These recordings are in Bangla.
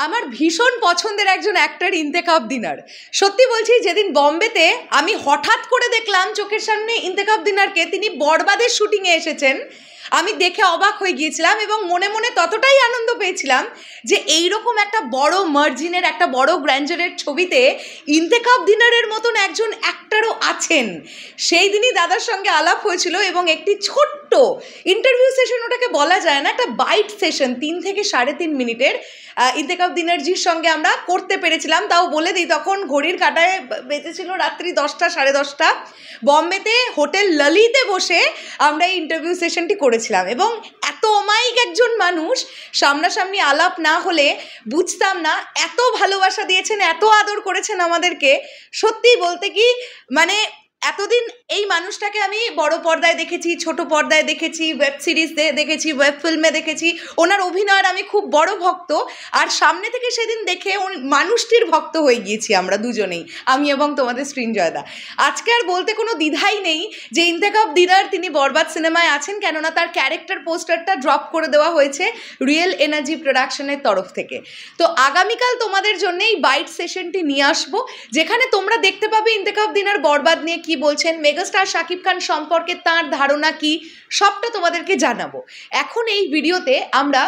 আমার ভীষণ পছন্দের একজন অ্যাক্টর ইন্তেখাব দিনার। সত্যি বলছি, যেদিন বম্বেতে আমি হঠাৎ করে দেখলাম চোখের সামনে ইন্তেখাব দিনারকে, তিনি বরবাদের শুটিংয়ে এসেছেন, আমি দেখে অবাক হয়ে গিয়েছিলাম এবং মনে মনে ততটাই আনন্দ পেয়েছিলাম যে এইরকম একটা বড় মার্জিনের, একটা বড় গ্র্যান্ডারের ছবিতে ইন্তেখাব দিনারের মতন একজন অ্যাক্টরও আছেন। সেই দিনই দাদার সঙ্গে আলাপ হয়েছিল এবং একটি ছোট্ট ইন্টারভিউ সেশন, ওটাকে বলা যায় না, একটা বাইট সেশন 3 থেকে 3.5 মিনিটের ইন্তেখাব দিনারজির সঙ্গে আমরা করতে পেরেছিলাম। তাও বলে দিই, তখন ঘড়ির কাঁটায় বেজেছিল রাত্রি 10টা 10:30। বম্বেতে হোটেল ললিতে বসে আমরা এই ইন্টারভিউ সেশনটি করেছিলাম এবং এত অমায়িক একজন মানুষ, সামনাসামনি আলাপ না হলে বুঝতাম না এত ভালোবাসা দিয়েছেন, এত আদর করেছেন আমাদেরকে। সত্যি বলতে কি, মানে এতদিন এই মানুষটাকে আমি বড় পর্দায় দেখেছি, ছোট পর্দায় দেখেছি, ওয়েব সিরিজ দেখেছি, ওয়েব ফিল্মে দেখেছি, ওনার অভিনয়ের আমি খুব বড় ভক্ত। আর সামনে থেকে সেদিন দেখে মানুষটির ভক্ত হয়ে গিয়েছি আমরা দুজনেই, আমি এবং তোমাদের সৃঞ্জয়দা। আজকে আর বলতে কোনো দ্বিধাই নেই যে ইন্তেখাব দিনার তিনি বরবাদ সিনেমায় আছেন, কেননা তার ক্যারেক্টার পোস্টারটা ড্রপ করে দেওয়া হয়েছে রিয়েল এনার্জি প্রোডাকশনের তরফ থেকে। তো আগামীকাল তোমাদের জন্য এই বাইট সেশনটি নিয়ে আসবো, যেখানে তোমরা দেখতে পাবে ইন্তেখাব দিনার বরবাদ নিয়ে কি বলছেন, মেগাস্টার শাকিব খান সম্পর্কে তার ধারণা কি, সবটা তোমাদেরকে জানাবো। এখন এই ভিডিওতে আমরা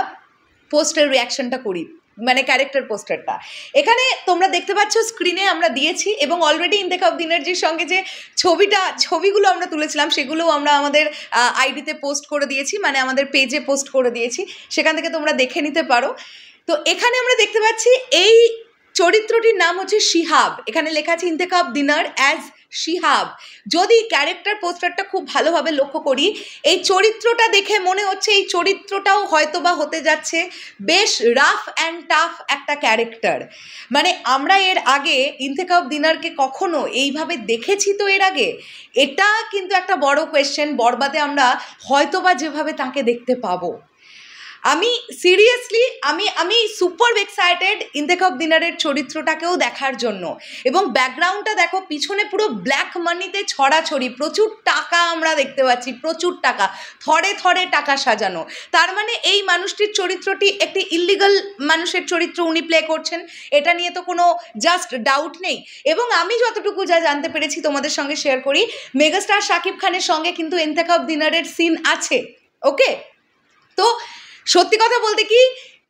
পোস্টার রিয়াকশনটা করি, মানে ক্যারেক্টার পোস্টারটা এখানে তোমরা দেখতে পাচ্ছ স্ক্রিনে আমরা দিয়েছি, এবং অলরেডি ইন্তেখাব দিনারজির সঙ্গে যে ছবিগুলো আমরা তুলেছিলাম সেগুলোও আমরা আমাদের আইডিতে পোস্ট করে দিয়েছি, মানে আমাদের পেজে পোস্ট করে দিয়েছি, সেখান থেকে তোমরা দেখে নিতে পারো। তো এখানে আমরা দেখতে পাচ্ছি এই চরিত্রটির নাম হচ্ছে শিহাব, এখানে লেখা আছে ইন্তেখাব দিনার অ্যাজ শিহাব। যদি ক্যারেক্টার পোস্টারটা খুব ভালোভাবে লক্ষ্য করি, এই চরিত্রটা দেখে মনে হচ্ছে এই চরিত্রটাও হয়তোবা হতে যাচ্ছে বেশ রাফ অ্যান্ড টাফ একটা ক্যারেক্টার। মানে আমরা এর আগে ইন্তেখাব দিনারকে কখনো এইভাবে দেখেছি তো এর আগে? এটা কিন্তু একটা বড় কোয়েশ্চেন। বরবাদে আমরা হয়তোবা যেভাবে তাকে দেখতে পাবো, আমি সিরিয়াসলি আমি সুপার এক্সাইটেড ইন্তেখাব দিনারের চরিত্রটাকেও দেখার জন্য। এবং ব্যাকগ্রাউন্ডটা দেখো, পিছনে পুরো ব্ল্যাক মানিতে ছড়াছড়ি, প্রচুর টাকা আমরা দেখতে পাচ্ছি, প্রচুর টাকা, থরে থরে টাকা সাজানো। তার মানে এই মানুষটির চরিত্রটি একটি ইল্লিগাল মানুষের চরিত্র উনি প্লে করছেন, এটা নিয়ে তো কোনো জাস্ট ডাউট নেই। এবং আমি যতটুকু যা জানতে পেরেছি তোমাদের সঙ্গে শেয়ার করি, মেগাস্টার শাকিব খানের সঙ্গে কিন্তু ইন্তেখাব দিনারের সিন আছে। ওকে, তো সত্যি কথা বলতে কি,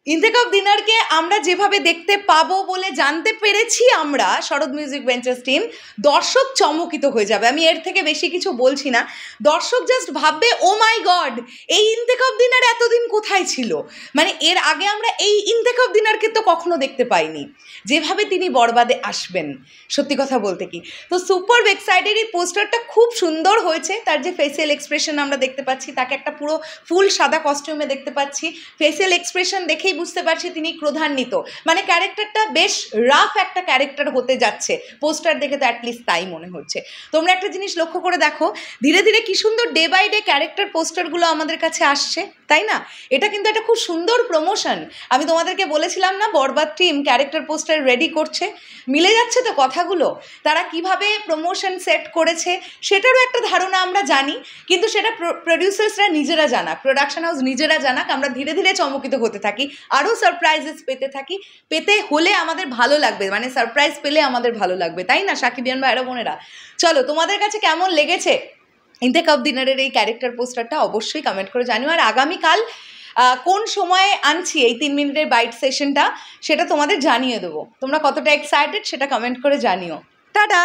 ইন্তেখাব দিনারকে আমরা যেভাবে দেখতে পাবো বলে জানতে পেরেছি আমরা, শরৎ মিউজিক ভেঞ্চার্স টিম, দর্শক চমকিত হয়ে যাবে। আমি এর থেকে বেশি কিছু বলছি না। দর্শক জাস্ট ভাববে, ও মাই গড, এই ইন্তেখাব দিনার এতদিন কোথায় ছিল? মানে এর আগে আমরা এই ইন্তেখাব দিনারকে তো কখনো দেখতে পাইনি, যেভাবে তিনি বরবাদে আসবেন। সত্যি কথা বলতে কি, তো সুপার এক্সাইটেড। এই পোস্টারটা খুব সুন্দর হয়েছে, তার যে ফেসিয়াল এক্সপ্রেশন আমরা দেখতে পাচ্ছি, তাকে একটা পুরো ফুল সাদা কস্টিউমে দেখতে পাচ্ছি, ফেসিয়াল এক্সপ্রেশন দেখেই বুঝতে পারছি তিনি ক্রোধান্বিত, মানে ক্যারেক্টারটা বেশ রাফ একটা ক্যারেক্টার হতে যাচ্ছে। পোস্টার দেখে তো অ্যাটলিস্ট তাই মনে হচ্ছে। তোমরা একটা জিনিস লক্ষ্য করে দেখো, ধীরে ধীরে কি সুন্দর ডে বাই ডে ক্যারেক্টার পোস্টারগুলো আমাদের কাছে আসছে, তাই না? এটা কিন্তু একটা খুব সুন্দর প্রমোশন। আমি তোমাদেরকে বলেছিলাম না, বরবাদ টিম ক্যারেক্টার পোস্টার রেডি করছে, মিলে যাচ্ছে তো কথাগুলো। তারা কিভাবে প্রমোশন সেট করেছে সেটারও একটা ধারণা আমরা জানি, কিন্তু সেটা প্রডিউসার্সরা নিজেরা জানাক, প্রোডাকশন হাউস নিজেরা জানাক, আমরা ধীরে ধীরে চমকিত হতে থাকি, আরও সারপ্রাইজেস পেতে থাকি। পেতে হলে আমাদের ভালো লাগবে, মানে সারপ্রাইজ পেলে আমাদের ভালো লাগবে, তাই না সাকিবিয়ান ভাইরা বোনেরা? চলো, তোমাদের কাছে কেমন লেগেছে ইন্তেখাব দিনারের এই ক্যারেক্টার পোস্টারটা অবশ্যই কমেন্ট করে জানিও। আর আগামীকাল কোন সময়ে আনছি এই 3 মিনিটের বাইট সেশনটা, সেটা তোমাদের জানিয়ে দেবো। তোমরা কতটা এক্সাইটেড সেটা কমেন্ট করে জানিও। টাটা।